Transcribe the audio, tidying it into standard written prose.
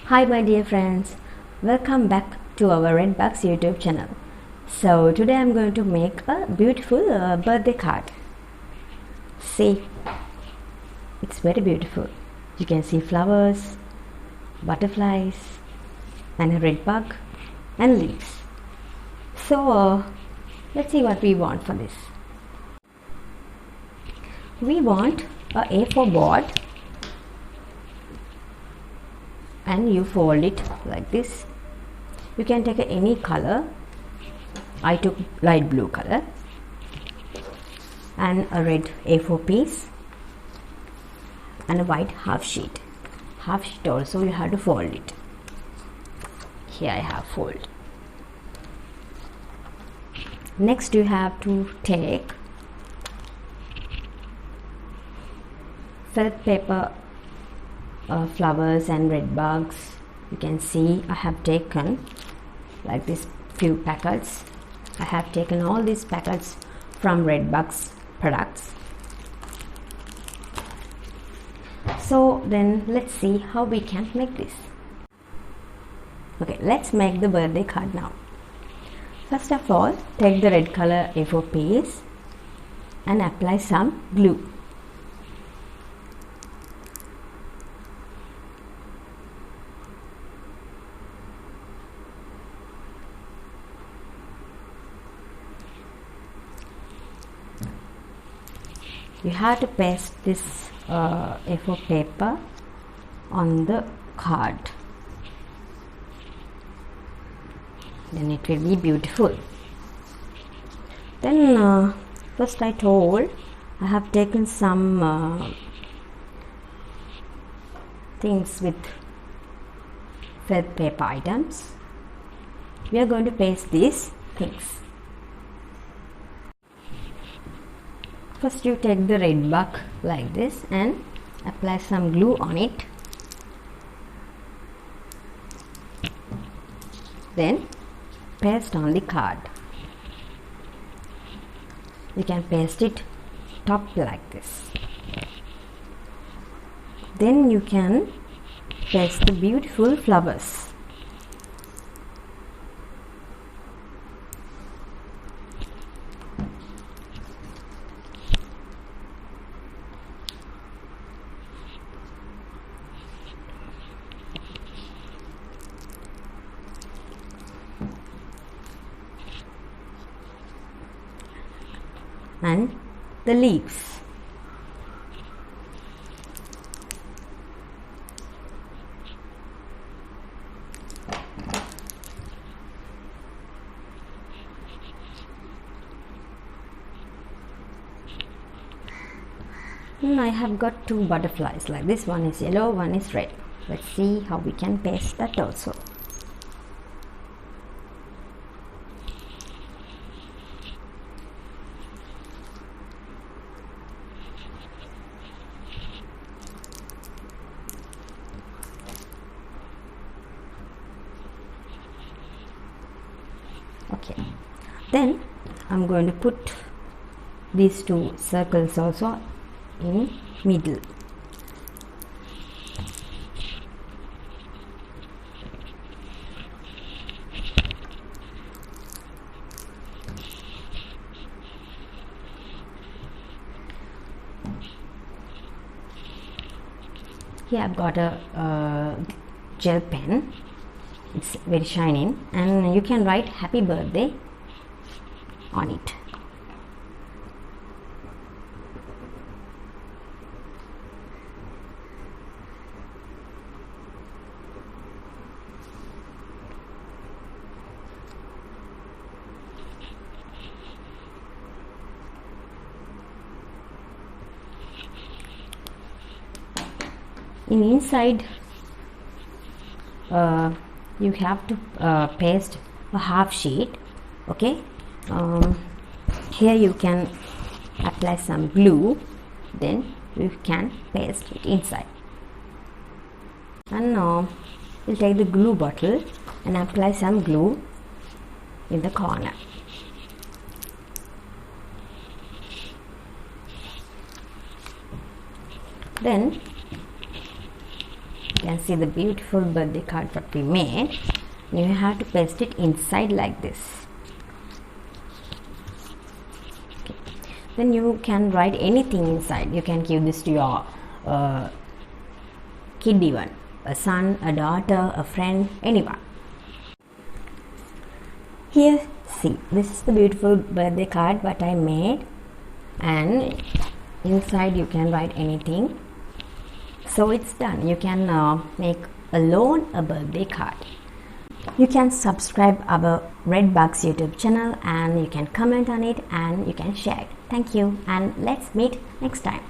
Hi my dear friends, welcome back to our Redbox YouTube channel. So today I'm going to make a beautiful birthday card. See, it's very beautiful. You can see flowers, butterflies and a red bug and leaves. So let's see what we want for this. We want a A4 board and you fold it like this. You can take any color. I took light blue color and a red A4 piece and a white half sheet. Half sheet also you have to fold it. Here I have fold. Next you have to take felt paper, flowers and red bugs. You can see I have taken like this few packets. I have taken all these packets from Redbox products. So then let's see how we can make this. Okay, let's make the birthday card now. First of all, take the red color A4 piece and apply some glue. You have to paste this A4 paper on the card. Then it will be beautiful. Then first I told I have taken some things with felt paper items. We are going to paste these things. First you take the red bug like this and apply some glue on it. Then paste on the card. You can paste it top like this. Then you can paste the beautiful flowers. And the leaves. And I have got two butterflies like this. One is yellow, one is red. Let's see how we can paste that also. Okay, then I'm going to put these two circles also in middle. Here I've got a gel pen. It's very shining and you can write happy birthday on it. In inside you have to paste a half sheet. Okay, here you can apply some glue, then you can paste it inside. And now we'll take the glue bottle and apply some glue in the corner. Then can see the beautiful birthday card what we made. You have to paste it inside like this. Okay. Then you can write anything inside. You can give this to your kid, even a son, a daughter, a friend, anyone. Here, see, this is the beautiful birthday card what I made, and inside you can write anything. So it's done. You can make alone a birthday card. You can subscribe our Red Bugs YouTube channel, and you can comment on it, and you can share it. Thank you, and let's meet next time.